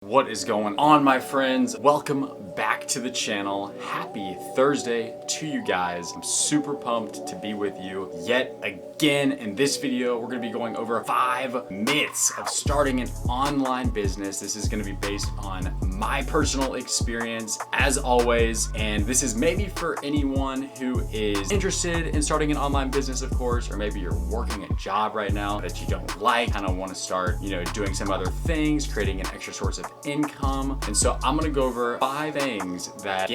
What is going on, my friends? Welcome back to the channel. Happy Thursday to you guys. I'm super pumped to be with you yet again. In this video, we're gonna be going over 5 myths of starting an online business. This is gonna be based on my personal experience as always, and this is maybe for anyone who is interested in starting an online business, of course, or maybe you're working a job right now that you don't like, kind of want to start, doing some other things, creating an extra source of income. And so I'm gonna go over 5 things that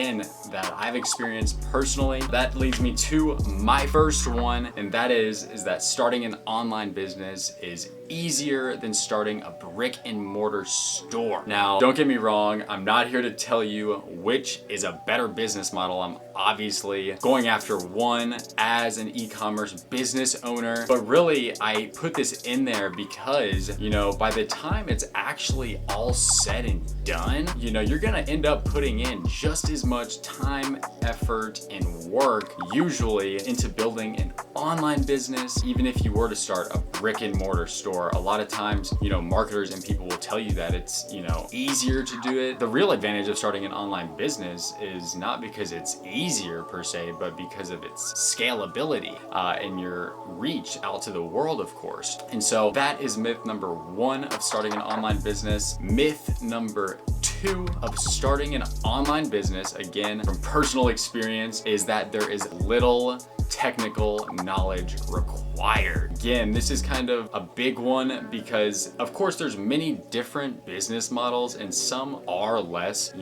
I've experienced personally. That leads me to my first one, and that is that starting an online business is easier than starting a brick and mortar store. Now, don't get me wrong, I'm not here to tell you which is a better business model. I'm obviously going after one as an e-commerce business owner, but really I put this in there because, by the time it's actually all said and done, you're gonna end up putting in just as much time, effort, and work usually into building an online business, even if you were to start a brick and mortar store. A lot of times, marketers and people will tell you that it's, easier to do it. The real advantage of starting an online business is not because it's easier per se, but because of its scalability and your reach out to the world, of course. And so that is myth number 1 of starting an online business. Myth number 2 of starting an online business, again, from personal experience, is that there is little technical knowledge required. Again, this is kind of a big one because of course there's many different business models and some are less,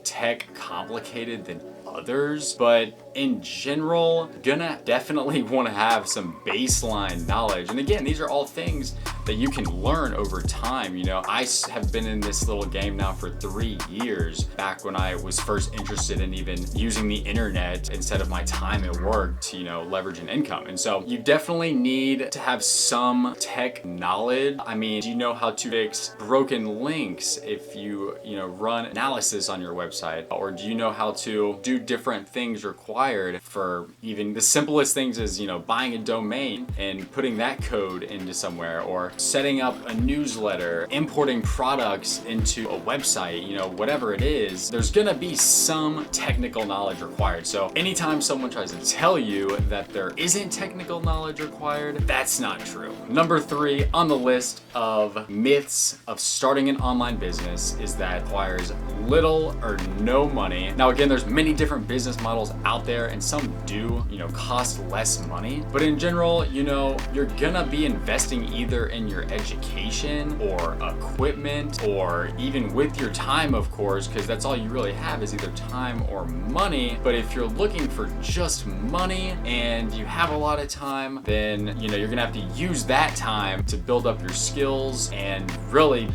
tech complicated than others, but in general, gonna definitely want to have some baseline knowledge. And again, these are all things that you can learn over time. I have been in this little game now for 3 years, back when I was first interested in even using the internet instead of my time at work to, leverage an income. And so you definitely need to have some tech knowledge. I mean, do you know how to fix broken links if you, run analysis on your website? Or do you know how to do different things required for even the simplest things as, buying a domain and putting that code into somewhere, or setting up a newsletter, importing products into a website, whatever it is, there's gonna be some technical knowledge required. So anytime someone tries to tell you that there isn't technical knowledge required, that's not true. Number 3 on the list of myths of starting an online business is that it requires little or no money. Now again, there's many different business models out there and some do, cost less money. But in general, you're gonna be investing either in your education or equipment or even with your time, of course, because that's all you really have is either time or money. But if you're looking for just money and you have a lot of time, then, you're gonna have to use that time to build up your skills and really,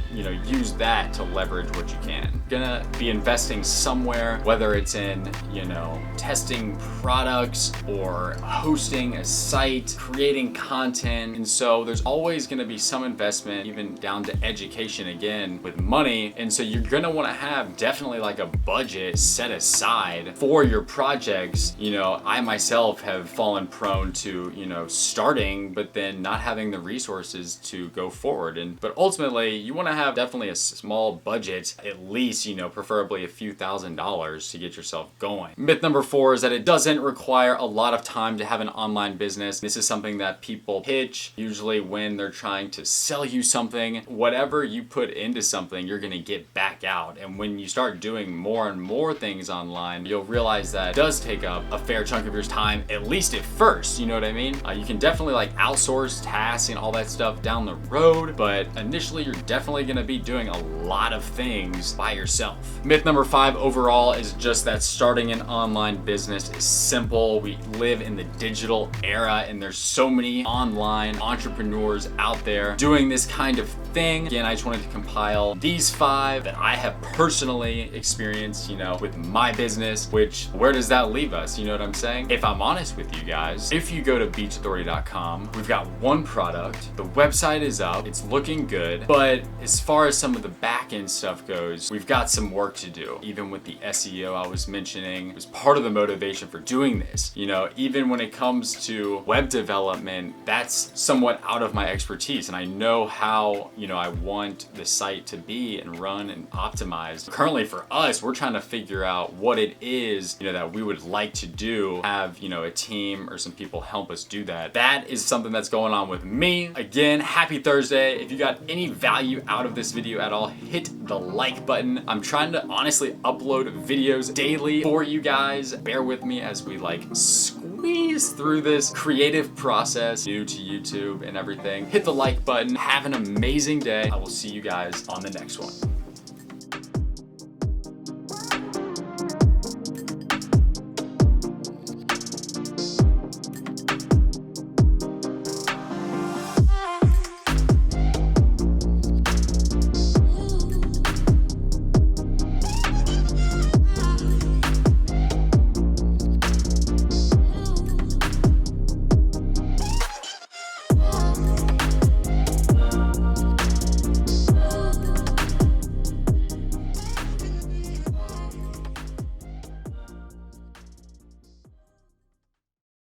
use that to leverage what you can. Gonna be investing somewhere, whether it's in, testing products or hosting a site, creating content. And so there's always gonna be some investment, even down to education again with money. And so you're gonna wanna have definitely like a budget set aside for your projects. I myself have fallen prone to, starting, but then not having the resources to go forward. But ultimately you wanna have definitely a small budget, at least, preferably a few $1,000s to get yourself going. Myth number 4 is that it doesn't require a lot of time to have an online business. This is something that people pitch usually when they're trying to sell you something. Whatever you put into something, you're gonna get back out. And when you start doing more and more things online, you'll realize that it does take up a fair chunk of your time, at least at first, you know what I mean? You can definitely outsource tasks and all that stuff down the road, but initially you're definitely gonna be doing a lot of things by yourself. Myth number 5 overall is just that starting an online business is simple. We live in the digital era and there's so many online entrepreneurs out there doing this kind of thing. Again, I just wanted to compile these 5 that I have personally experienced, with my business, which, where does that leave us? You know what I'm saying? If I'm honest with you guys, if you go to beachauthority.com, we've got one product, the website is up, it's looking good, but as far as some of the back end stuff goes, we've got some work to do. Even with the SEO I was mentioning, it was part of the motivation for doing this. Even when it comes to web development, that's somewhat out of my expertise. release, and I know how, you know, I want the site to be and run and optimize. Currently for us, we're trying to figure out what it is, you know, that we would like to do, have, you know, a team or some people help us do that. That is something that's going on with me. Again, happy Thursday. If you got any value out of this video at all, hit the like button. I'm trying to honestly upload videos daily for you guys. Bear with me as we like squeeze through this creative process, new to YouTube and everything. Hit the like button. Have an amazing day. I will see you guys on the next one.